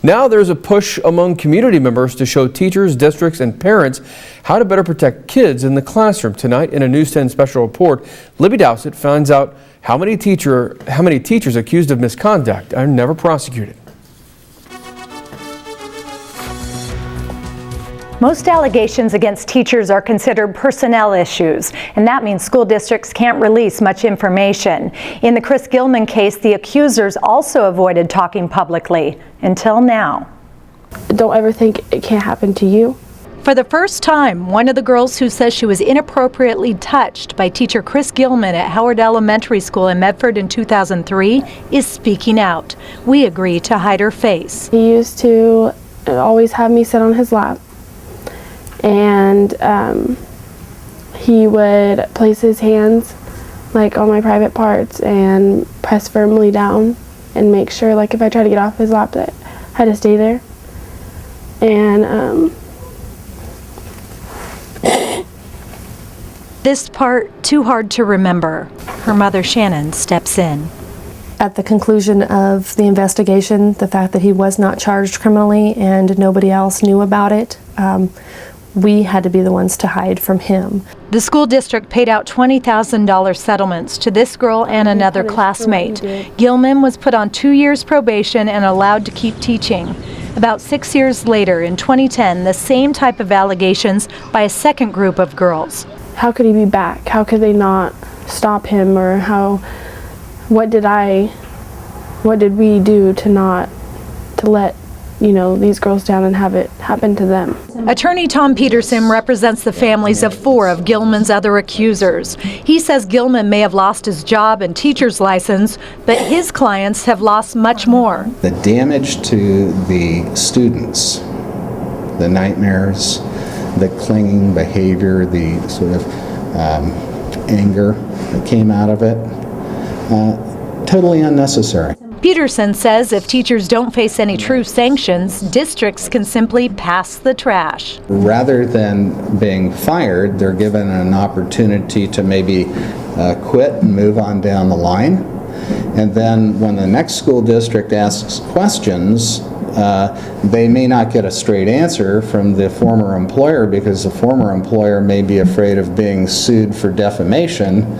Now there's a push among community members to show teachers, districts, and parents how to better protect kids in the classroom. Tonight in a News 10 special report, Libby Dowsett finds out how many teachers accused of misconduct are never prosecuted. Most allegations against teachers are considered personnel issues, and that means school districts can't release much information. In the Chris Gilman case, the accusers also avoided talking publicly, until now. Don't ever think it can't happen to you. For the first time, one of the girls who says she was inappropriately touched by teacher Chris Gilman at Howard Elementary School in Medford in 2003 is speaking out. We agree to hide her face. He used to always have me sit on his lap. And he would place his hands like on my private parts and press firmly down and make sure, like, if I tried to get off his lap, that I had to stay there. And this part too hard to remember. Her mother Shannon steps in. At the conclusion of the investigation, the fact that he was not charged criminally and nobody else knew about it, we had to be the ones to hide from him. The school district paid out $20,000 settlements to this girl and another classmate. Gilman was put on 2 years probation and allowed to keep teaching. About 6 years later, in 2010, the same type of allegations by a second group of girls. How could he be back? How could they not stop him? Or what did we do to let these girls down and have it happen to them? Attorney Tom Peterson represents the families of 4 of Gilman's other accusers. He says Gilman may have lost his job and teacher's license, but his clients have lost much more. The damage to the students, the nightmares, the clinging behavior, the sort of anger that came out of it, totally unnecessary. Peterson says if teachers don't face any true sanctions, districts can simply pass the trash. Rather than being fired, they're given an opportunity to maybe quit and move on down the line. And then when the next school district asks questions, they may not get a straight answer from the former employer because the former employer may be afraid of being sued for defamation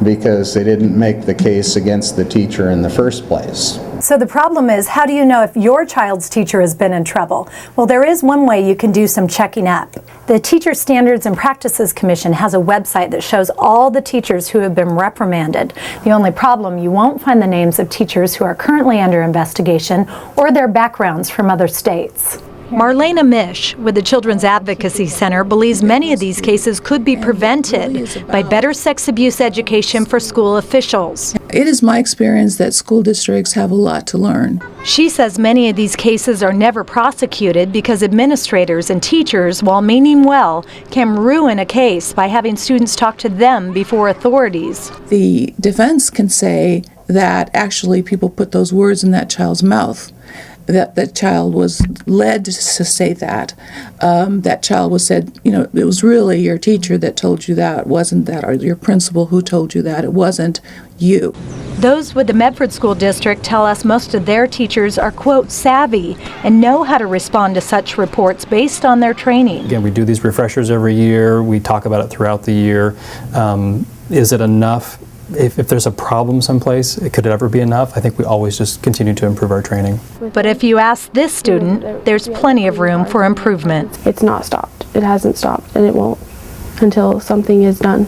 because they didn't make the case against the teacher in the first place. So the problem is, how do you know if your child's teacher has been in trouble? Well, there is one way you can do some checking up. The Teacher Standards and Practices Commission has a website that shows all the teachers who have been reprimanded. The only problem, you won't find the names of teachers who are currently under investigation or their backgrounds from other states. Marlena Mish with the Children's Advocacy Center believes many of these cases could be prevented by better sex abuse education for school officials. It is my experience that school districts have a lot to learn. She says many of these cases are never prosecuted because administrators and teachers, while meaning well, can ruin a case by having students talk to them before authorities. The defense can say that actually people put those words in that child's mouth, that the child was led to say that. That child was said, it was really your teacher that told you that, wasn't that, or your principal who told you that, it wasn't you. Those with the Medford School District tell us most of their teachers are, quote, savvy and know how to respond to such reports based on their training. Again, we do these refreshers every year. We talk about it throughout the year. Is it enough? If there's a problem someplace, could it ever be enough? I think we always just continue to improve our training. But if you ask this student, there's plenty of room for improvement. It's not stopped. It hasn't stopped, and it won't until something is done.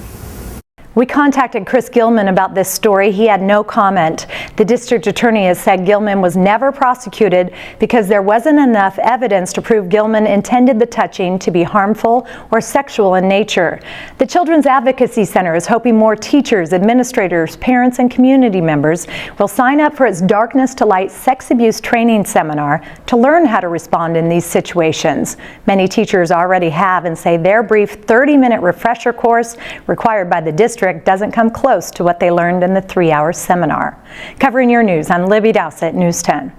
We contacted Chris Gilman about this story. He had no comment. The district attorney has said Gilman was never prosecuted because there wasn't enough evidence to prove Gilman intended the touching to be harmful or sexual in nature. The Children's Advocacy Center is hoping more teachers, administrators, parents, and community members will sign up for its Darkness to Light sex abuse training seminar to learn how to respond in these situations. Many teachers already have and say their brief 30-minute refresher course required by the district doesn't come close to what they learned in the 3-hour seminar. Covering your news, I'm Libby Dowsett, News 10.